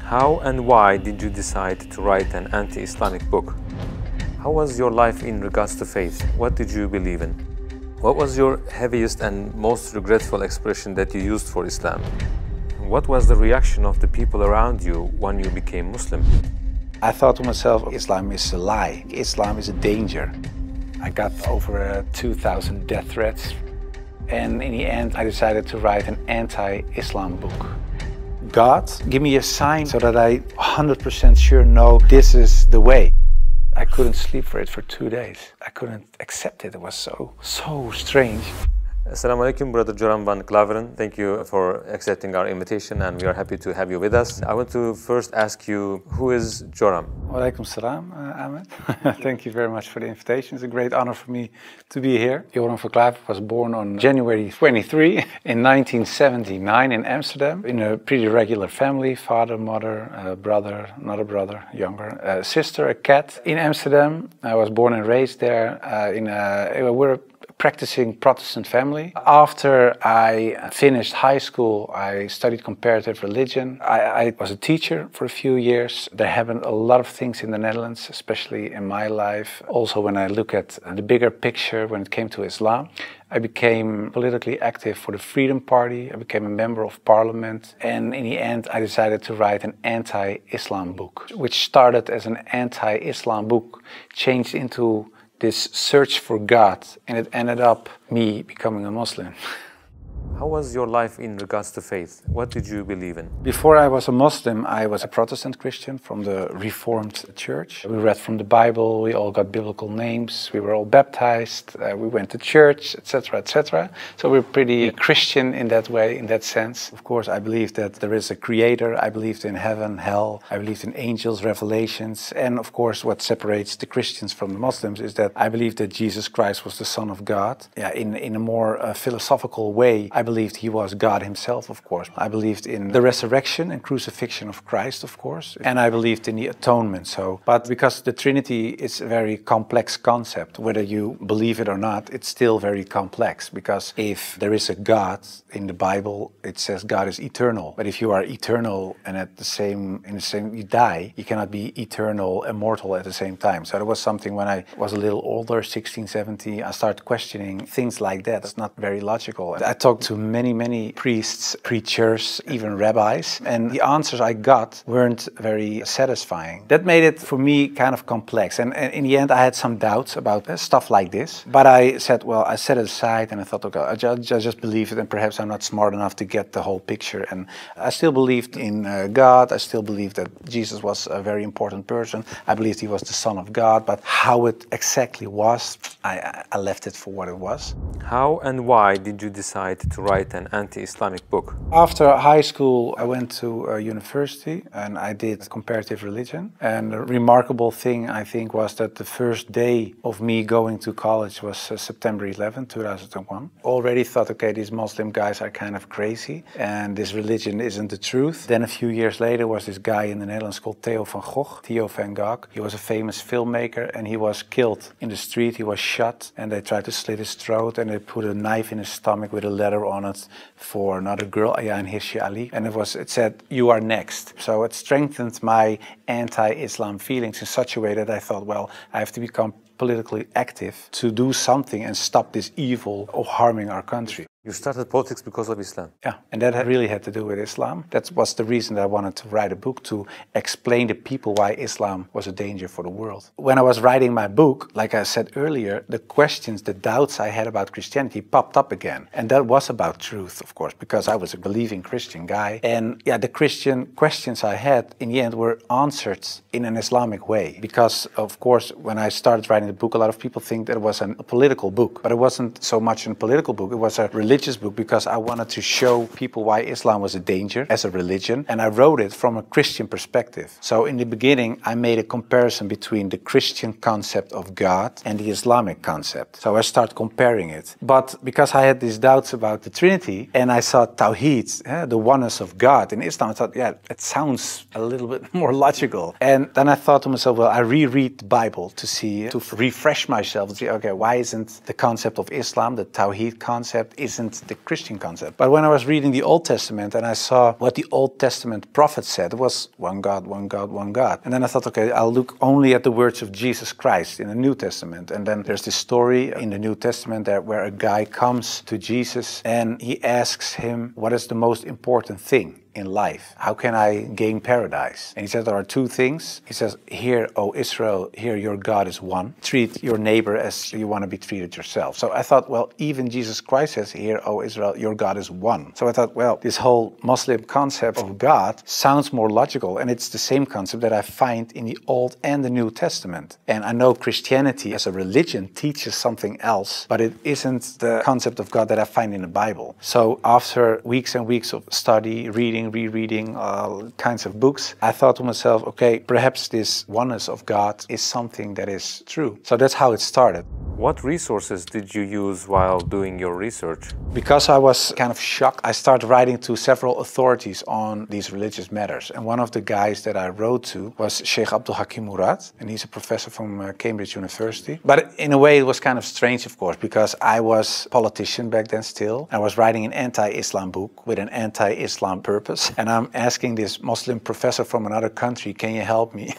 How and why did you decide to write an anti-Islamic book? How was your life in regards to faith? What did you believe in? What was your heaviest and most regretful expression that you used for Islam? What was the reaction of the people around you when you became Muslim? I thought to myself, Islam is a lie. Islam is a danger. I got over 2,000 death threats. And in the end, I decided to write an anti-Islam book. God, give me a sign so that I 100% sure know this is the way. I couldn't sleep for it for 2 days. I couldn't accept it. It was so strange. Assalamu alaikum, Brother Joram Van Klavaren. Thank you for accepting our invitation, and we are happy to have you with us. I want to first ask you, who is Joram? Wa alaikum salam, Ahmed. Thank you very much for the invitation. It's a great honor for me to be here. Joram van Klavaren was born on January 23 in 1979 in Amsterdam, in a pretty regular family: father, mother, brother, another brother, younger, a sister, a cat. In Amsterdam, I was born and raised there. We're a practicing Protestant family. After I finished high school, I studied comparative religion. I was a teacher for a few years. There happened a lot of things in the Netherlands, especially in my life. Also, when I look at the bigger picture when it came to Islam, I became politically active for the Freedom Party. I became a member of parliament. And in the end, I decided to write an anti-Islam book, which started as an anti-Islam book, changed into this search for God, and it ended up me becoming a Muslim. How was your life in regards to faith? What did you believe in? Before I was a Muslim, I was a Protestant Christian from the Reformed Church. We read from the Bible, we all got biblical names, we were all baptized, we went to church, etc., etc. So we're pretty Christian in that way, in that sense. Of course, I believed that there is a creator, I believed in heaven, hell, I believed in angels, revelations, and of course what separates the Christians from the Muslims is that I believe that Jesus Christ was the Son of God. In a more philosophical way, I believed he was God himself, of course. I believed in the resurrection and crucifixion of Christ, of course. And I believed in the atonement. But because the Trinity is a very complex concept, whether you believe it or not, it's still very complex. Because if there is a God in the Bible, it says God is eternal. But if you are eternal and you die, you cannot be eternal, immortal at the same time. So that was something when I was a little older, 16, 17, I started questioning things like that. It's not very logical. I talked to many priests, preachers, even rabbis, and the answers I got weren't very satisfying. That made it for me kind of complex, and in the end I had some doubts about stuff like this, but I said, well, I set it aside and I thought, okay, I just believe it, and perhaps I'm not smart enough to get the whole picture. And I still believed in God. I still believed that Jesus was a very important person. I believed he was the Son of God, but how it exactly was, I left it for what it was. How and why did you decide to write an anti-Islamic book? After high school, I went to university and I did comparative religion. And the remarkable thing, I think, was that the first day of me going to college was September 11, 2001. Already thought, okay, these Muslim guys are kind of crazy and this religion isn't the truth. Then a few years later was this guy in the Netherlands called Theo van Gogh. He was a famous filmmaker and he was killed in the street. He was shot and they tried to slit his throat and they put a knife in his stomach with a letter on it for another girl, Ayaan Hirsi Ali, and it said, "You are next." So it strengthened my anti-Islam feelings in such a way that I thought, well, I have to become politically active to do something and stop this evil of harming our country. You started politics because of Islam? Yeah, and that really had to do with Islam. That was the reason that I wanted to write a book, to explain to people why Islam was a danger for the world. When I was writing my book, like I said earlier, the questions, the doubts I had about Christianity popped up again. And that was about truth, of course, because I was a believing Christian guy. And yeah, the Christian questions I had, in the end, were answered in an Islamic way. Because, of course, when I started writing the book, a lot of people think that it was a political book. But it wasn't so much a political book, it was a religious book, because I wanted to show people why Islam was a danger as a religion, and I wrote it from a Christian perspective. So in the beginning I made a comparison between the Christian concept of God and the Islamic concept. So I started comparing it. But because I had these doubts about the Trinity and I saw Tawheed, the oneness of God in Islam, I thought, yeah, it sounds a little bit more logical. And then I thought to myself, well, I reread the Bible to refresh myself and see, okay, why isn't the concept of Islam, the Tawheed concept, isn't isn't the Christian concept. But when I was reading the Old Testament and I saw what the Old Testament prophets said, it was one God, one God, one God. And then I thought, okay, I'll look only at the words of Jesus Christ in the New Testament. And then there's this story in the New Testament where a guy comes to Jesus and he asks him, what is the most important thing in life? How can I gain paradise? And he said there are two things. He says, hear, O Israel, hear your God is one. Treat your neighbor as you want to be treated yourself. So I thought, well, even Jesus Christ says, hear, O Israel, your God is one. So I thought, well, this whole Muslim concept of God sounds more logical, and it's the same concept that I find in the Old and the New Testament. And I know Christianity as a religion teaches something else, but it isn't the concept of God that I find in the Bible. So after weeks and weeks of study, rereading all kinds of books, I thought to myself, okay, perhaps this oneness of God is something that is true. So that's how it started. What resources did you use while doing your research? Because I was kind of shocked, I started writing to several authorities on these religious matters. And one of the guys that I wrote to was Sheikh Abdul Hakim Murad, and he's a professor from Cambridge University. But in a way it was kind of strange, of course, because I was a politician back then still. I was writing an anti-Islam book with an anti-Islam purpose. And I'm asking this Muslim professor from another country, can you help me?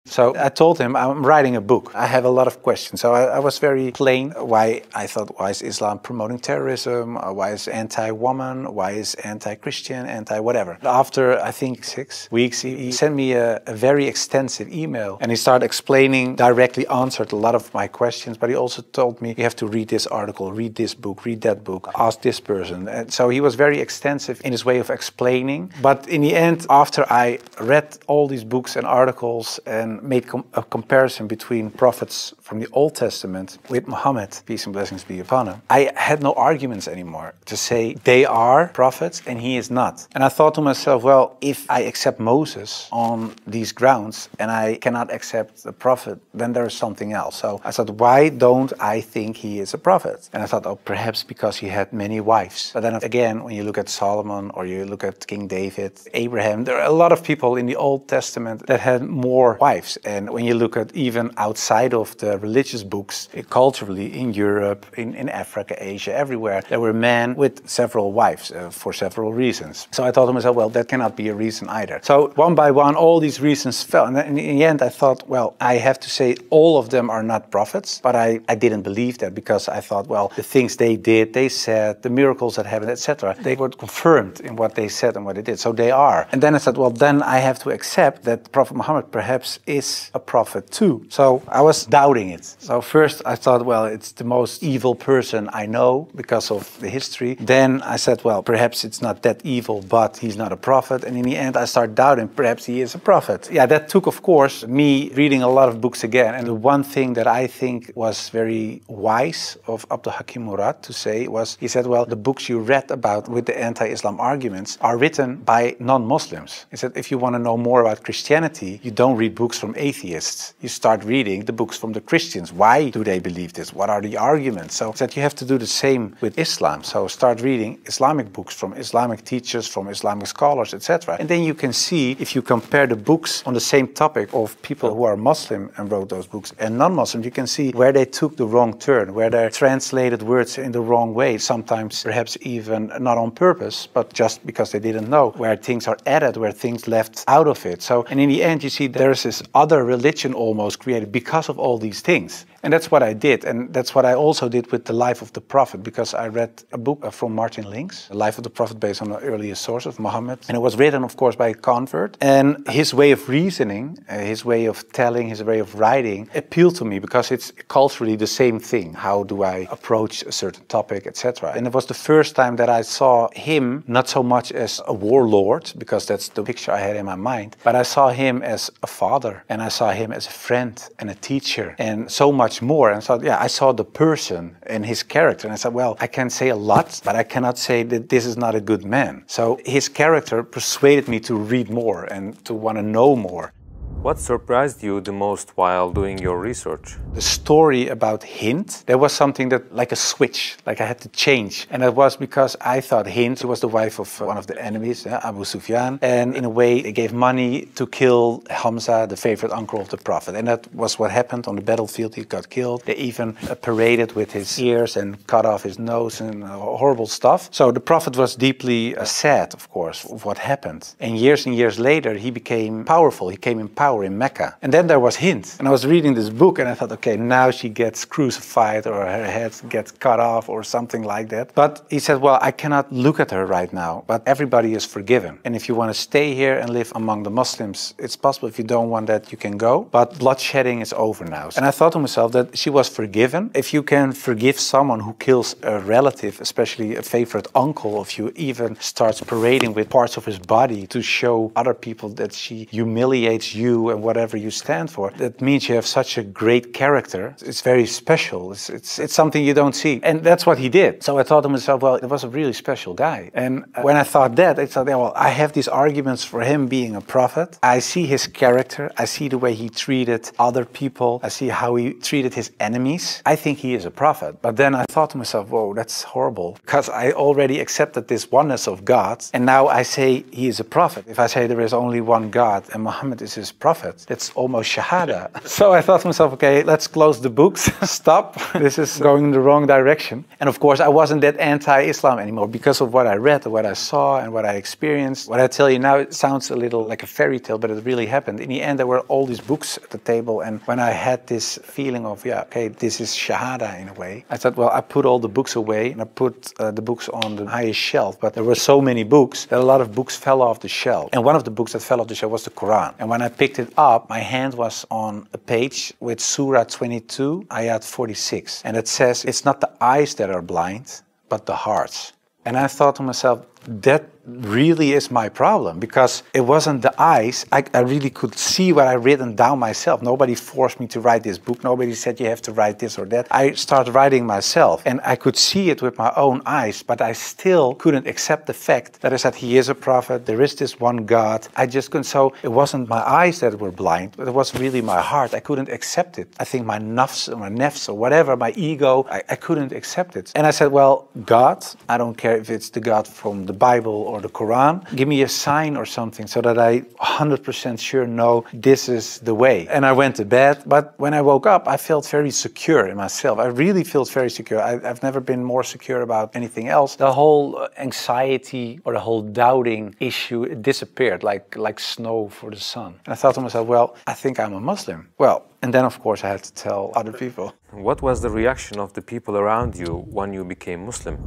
So I told him, I'm writing a book. I have a lot of questions. So I was very plain why I thought, why is Islam promoting terrorism? Why is anti-woman? Why is anti-Christian? Anti-whatever. After, I think, 6 weeks, he sent me a very extensive email. And he started explaining, directly answered a lot of my questions. But he also told me, you have to read this article, read this book, read that book, ask this person. And so he was very extensive in his way of explaining. But in the end, after I read all these books and articles and made a comparison between prophets from the Old Testament with Muhammad, peace and blessings be upon him, I had no arguments anymore to say they are prophets and he is not. And I thought to myself, well, if I accept Moses on these grounds and I cannot accept the prophet, then there is something else. So I thought, why don't I think he is a prophet? And I thought, oh, perhaps because he had many wives. But then again, when you look at Solomon or you look at King David, Abraham, there are a lot of people in the Old Testament that had more wives. And when you look at even outside of the religious books, culturally in Europe, in Africa, Asia, everywhere, there were men with several wives for several reasons. So I thought to myself, well, that cannot be a reason either. So one by one, all these reasons fell. And in the end, I thought, well, I have to say all of them are not prophets. But I didn't believe that because I thought, well, the things they did, they said, the miracles that happened, etc., they were confirmed in what they said and what they did. So they are. And then I said, well, then I have to accept that Prophet Muhammad perhaps is a prophet too. So I was doubting it. So first I thought, well, it's the most evil person I know because of the history. Then I said, well, perhaps it's not that evil, but he's not a prophet. And in the end I started doubting, perhaps he is a prophet. Yeah, that took, of course, me reading a lot of books again. And the one thing that I think was very wise of Abdul Hakim Murad to say was, he said, well, the books you read about with the anti-Islam arguments are written by non-Muslims. He said, if you want to know more about Christianity, you don't read books from atheists. You start reading the books from the Christians. Why do they believe this? What are the arguments? So that you have to do the same with Islam. So start reading Islamic books from Islamic teachers, from Islamic scholars, etc. And then you can see, if you compare the books on the same topic of people who are Muslim and wrote those books and non-Muslim, you can see where they took the wrong turn, where they translated words in the wrong way, sometimes perhaps even not on purpose, but just because they didn't know, where things are added, where things left out of it. So, and in the end, you see there's this other religion almost created because of all these things. And that's what I did. And that's what I also did with the life of the Prophet, because I read a book from Martin Links, The Life of the Prophet, based on the earliest source of Muhammad. And it was written, of course, by a convert. And his way of reasoning, his way of telling, his way of writing appealed to me because it's culturally the same thing. How do I approach a certain topic, etc. And it was the first time that I saw him not so much as a warlord, because that's the picture I had in my mind, but I saw him as a father, and I saw him as a friend and a teacher, and so much more. And so, yeah, I saw the person and his character, and I said, well, I can say a lot, but I cannot say that this is not a good man. So his character persuaded me to read more and to want to know more. What surprised you the most while doing your research? The story about Hind, there was something that, like a switch, like I had to change. And that was because I thought Hind was the wife of one of the enemies, Abu Sufyan. And in a way, they gave money to kill Hamza, the favorite uncle of the Prophet. And that was what happened on the battlefield. He got killed. They even paraded with his ears and cut off his nose and horrible stuff. So the Prophet was deeply sad, of course, of what happened. And years later, he became powerful. He came in power in Mecca. And then there was Hind. And I was reading this book and I thought, okay, now she gets crucified or her head gets cut off or something like that. But he said, well, I cannot look at her right now, but everybody is forgiven. And if you want to stay here and live among the Muslims, it's possible. If you don't want that, you can go. But bloodshedding is over now. And I thought to myself that she was forgiven. If you can forgive someone who kills a relative, especially a favorite uncle of you, even starts parading with parts of his body to show other people that she humiliates you and whatever you stand for, that means you have such a great character. It's very special. It's something you don't see. And that's what he did. So I thought to myself, well, it was a really special guy. And when I thought that, I thought, yeah, well, I have these arguments for him being a prophet. I see his character. I see the way he treated other people. I see how he treated his enemies. I think he is a prophet. But then I thought to myself, whoa, that's horrible. Because I already accepted this oneness of God. And now I say he is a prophet. If I say there is only one God and Muhammad is his prophet, that's almost Shahada. So I thought to myself, okay, let's close the books. Stop. This is going in the wrong direction. And of course, I wasn't that anti-Islam anymore because of what I read, what I saw, and what I experienced. What I tell you now, it sounds a little like a fairy tale, but it really happened. In the end, there were all these books at the table. And when I had this feeling of, yeah, okay, this is Shahada in a way, I thought, well, I put all the books away and I put the books on the highest shelf. But there were so many books that a lot of books fell off the shelf. And one of the books that fell off the shelf was the Quran. And when I picked it up, my hand was on a page with Surah 22, Ayat 46. And it says, it's not the eyes that are blind, but the hearts. And I thought to myself, that really is my problem, because it wasn't the eyes. I really could see what I written down myself. Nobody forced me to write this book. Nobody said you have to write this or that. I started writing myself and I could see it with my own eyes, but I still couldn't accept the fact that I said he is a prophet, there is this one God. I just couldn't. So it wasn't my eyes that were blind, but it was really my heart. I couldn't accept it. I think my nafs or whatever, my ego, I couldn't accept it. And I said, well, God, I don't care if it's the God from the Bible or the Quran, give me a sign or something so that I 100% sure know this is the way. And I went to bed, but when I woke up, I felt very secure in myself. I really felt very secure. I've never been more secure about anything else. The whole anxiety or the whole doubting issue, it disappeared like snow for the sun. And I thought to myself, well, I think I'm a Muslim. Well, and then of course I had to tell other people. What was the reaction of the people around you when you became Muslim?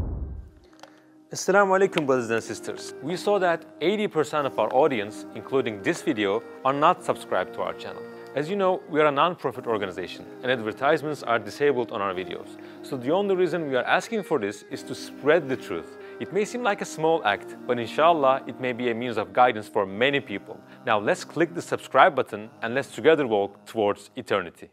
Assalamu alaikum, brothers and sisters. We saw that 80% of our audience, including this video, are not subscribed to our channel. As you know, we are a non-profit organization and advertisements are disabled on our videos. So the only reason we are asking for this is to spread the truth. It may seem like a small act, but inshallah, it may be a means of guidance for many people. Now let's click the subscribe button and let's together walk towards eternity.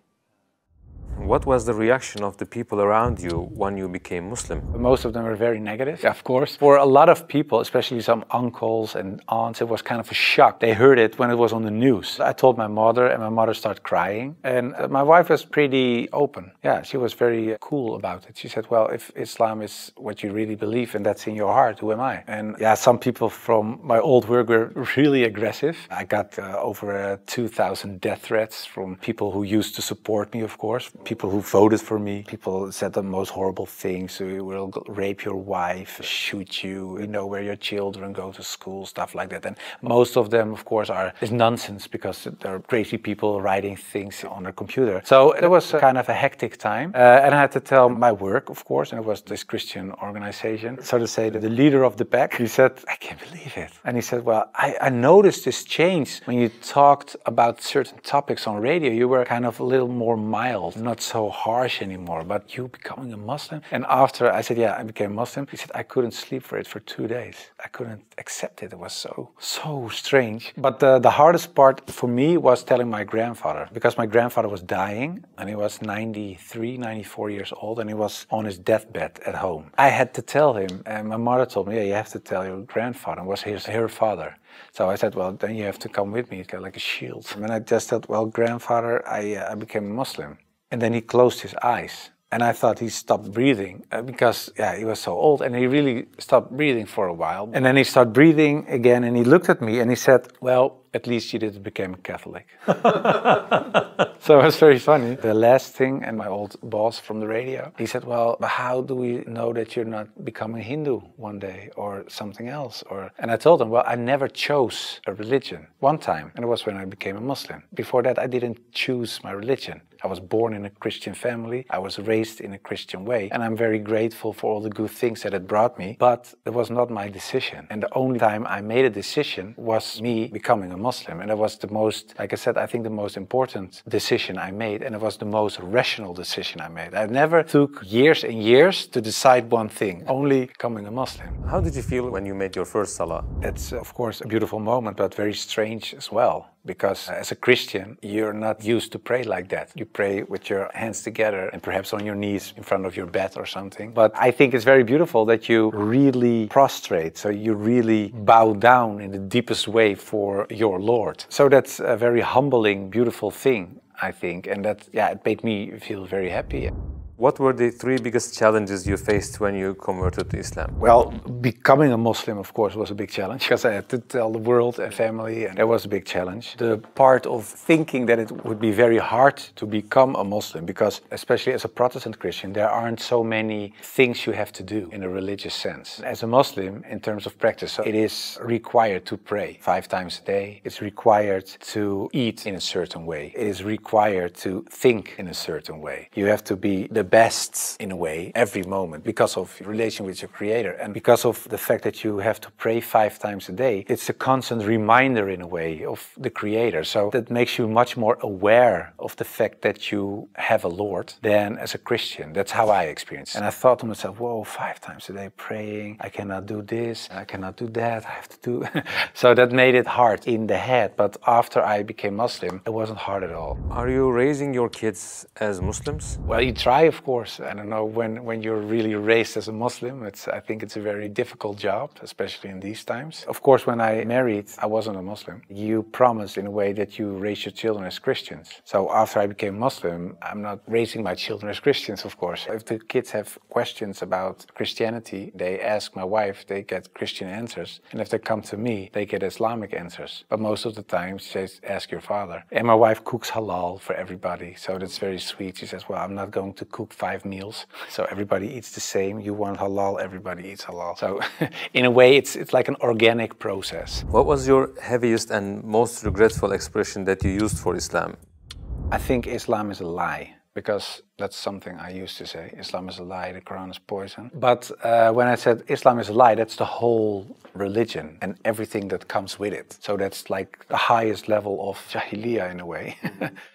What was the reaction of the people around you when you became Muslim? Most of them were very negative, of course. For a lot of people, especially some uncles and aunts, it was kind of a shock. They heard it when it was on the news. I told my mother and my mother started crying. And my wife was pretty open. Yeah, she was very cool about it. She said, well, if Islam is what you really believe and that's in your heart, who am I? And yeah, some people from my old work were really aggressive. I got over 2,000 death threats from people who used to support me, of course. People who voted for me. People said the most horrible things. We will rape your wife, shoot you, we know where your children go to school, stuff like that. And most of them, of course, is nonsense because there are crazy people writing things on their computer. So it was kind of a hectic time. And I had to tell my work, of course, and it was this Christian organization. So to say that the leader of the pack, he said, I can't believe it. And he said, well, I noticed this change when you talked about certain topics on radio. You were kind of a little more mild, not not so harsh anymore, but you becoming a Muslim? And after I said, yeah, I became Muslim, he said, I couldn't sleep for it for 2 days. I couldn't accept it. It was so strange. But the hardest part for me was telling my grandfather, because my grandfather was dying and he was 93, 94 years old and he was on his deathbed at home. I had to tell him, and my mother told me, yeah, you have to tell your grandfather. It was her father. So I said, well, then you have to come with me. It's got like a shield. And I just said, well, grandfather, I became a Muslim. And then he closed his eyes. And I thought he stopped breathing because, yeah, he was so old. And he really stopped breathing for a while. And then he started breathing again and he looked at me and he said, well, at least you didn't become a Catholic. So it was very funny. The last thing, and my old boss from the radio, he said, well, how do we know that you're not becoming Hindu one day or something else? And I told him, well, I never chose a religion one time. And it was when I became a Muslim. Before that, I didn't choose my religion. I was born in a Christian family. I was raised in a Christian way. And I'm very grateful for all the good things that it brought me. But it was not my decision. And the only time I made a decision was me becoming a Muslim. And it was the most, like I said, I think the most important decision I made. And it was the most rational decision I made. I never took years and years to decide one thing, only becoming a Muslim. How did you feel when you made your first Salah? It's, of course, a beautiful moment, but very strange as well. Because as a Christian, you're not used to pray like that. You pray with your hands together and perhaps on your knees in front of your bed or something. But I think it's very beautiful that you really prostrate. So you really bow down in the deepest way for your Lord. So that's a very humbling, beautiful thing, I think. And that, yeah, it made me feel very happy. What were the 3 biggest challenges you faced when you converted to Islam? Well, becoming a Muslim, of course, was a big challenge because I had to tell the world and family, and that was a big challenge. The part of thinking that it would be very hard to become a Muslim because, especially as a Protestant Christian, there aren't so many things you have to do in a religious sense. As a Muslim, in terms of practice, so it is required to pray 5 times a day. It's required to eat in a certain way. It is required to think in a certain way. You have to be the best in a way every moment because of your relation with your Creator and because of the fact that you have to pray 5 times a day. It's a constant reminder in a way of the Creator. So that makes you much more aware of the fact that you have a Lord than as a Christian. That's how I experienced it. And I thought to myself, whoa, 5 times a day praying, I cannot do this, I cannot do that, I have to do... So that made it hard in the head. But after I became Muslim, it wasn't hard at all. Are you raising your kids as Muslims? Well, you try, of course. I don't know, when you're really raised as a Muslim, I think it's a very difficult job, especially in these times. Of course, when I married, I wasn't a Muslim. You promise in a way that you raise your children as Christians. So after I became Muslim, I'm not raising my children as Christians, of course. If the kids have questions about Christianity, they ask my wife, they get Christian answers. And if they come to me, they get Islamic answers. But most of the time, she says, ask your father. And my wife cooks halal for everybody. So that's very sweet. She says, well, I'm not going to cook 5 meals, so everybody eats the same. You want halal, everybody eats halal. So in a way, it's like an organic process. What was your heaviest and most regretful expression that you used for Islam? I think Islam is a lie. Because that's something I used to say. Islam is a lie, the Quran is poison. But when I said Islam is a lie, that's the whole religion and everything that comes with it. So that's like the highest level of Jahiliyyah in a way.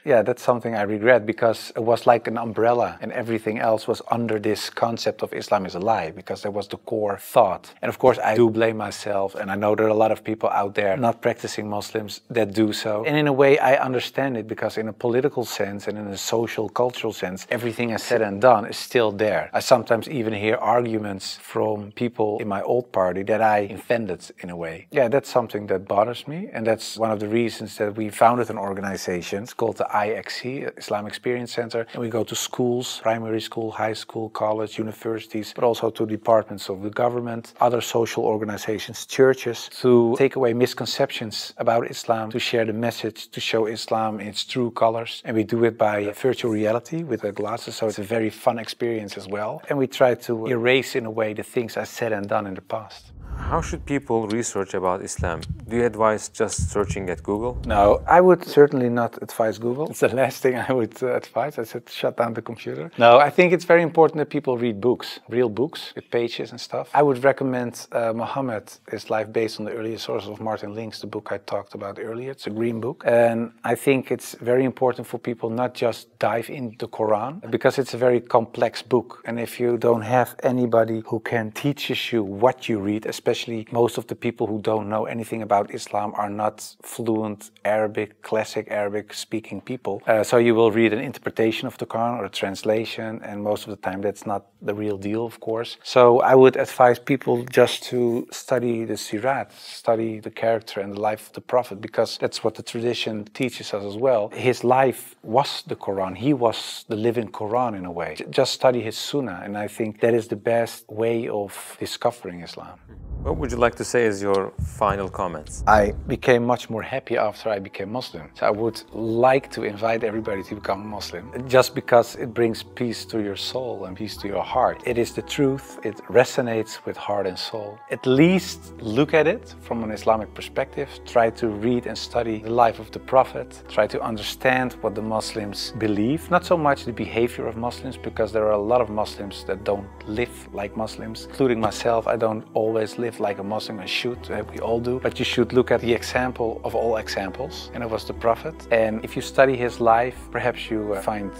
Yeah, that's something I regret because it was like an umbrella and everything else was under this concept of Islam is a lie because that was the core thought. And of course I do blame myself, and I know there are a lot of people out there not practicing Muslims that do so. And in a way I understand it because in a political sense and in a social cultural sense, everything is said and done is still there. I sometimes even hear arguments from people in my old party that I invented in a way. Yeah, that's something that bothers me, and that's one of the reasons that we founded an organization. It's called the IXC, Islam Experience Center, and we go to schools, primary school, high school, college, universities, but also to departments of the government, other social organizations, churches, to take away misconceptions about Islam, to share the message, to show Islam in its true colors. And we do it by virtual reality with the glasses, so it's a very fun experience as well. And we try to erase in a way the things I said and done in the past. How should people research about Islam? Do you advise just searching at Google? No, I would certainly not advise Google. It's the last thing I would advise. I said shut down the computer. No, I think it's very important that people read books, real books with pages and stuff. I would recommend Muhammad, His Life Based on the Earlier Sources of Martin Link's, the book I talked about earlier. It's a green book. And I think it's very important for people not just dive into the Quran, because it's a very complex book. And if you don't have anybody who can teach you what you read, especially most of the people who don't know anything about Islam are not fluent Arabic, classic Arabic speaking people. So you will read an interpretation of the Quran or a translation, and most of the time that's not the real deal, of course. So I would advise people just to study the Sirat, study the character and the life of the Prophet, because that's what the tradition teaches us as well. His life was the Quran. He was the living Quran in a way. Just study his Sunnah, and I think that is the best way of discovering Islam. What would you like to say as your final comments? I became much more happy after I became Muslim. So I would like to invite everybody to become Muslim, just because it brings peace to your soul and peace to your heart. It is the truth. It resonates with heart and soul. At least look at it from an Islamic perspective. Try to read and study the life of the Prophet. Try to understand what the Muslims believe. Not so much the behavior of Muslims, because there are a lot of Muslims that don't live like Muslims, including myself. I don't always live like a Muslim. I should, we all do, but you should look at the example of all examples, and it was the Prophet. And if you study his life, perhaps you find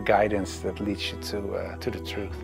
guidance that leads you to the truth.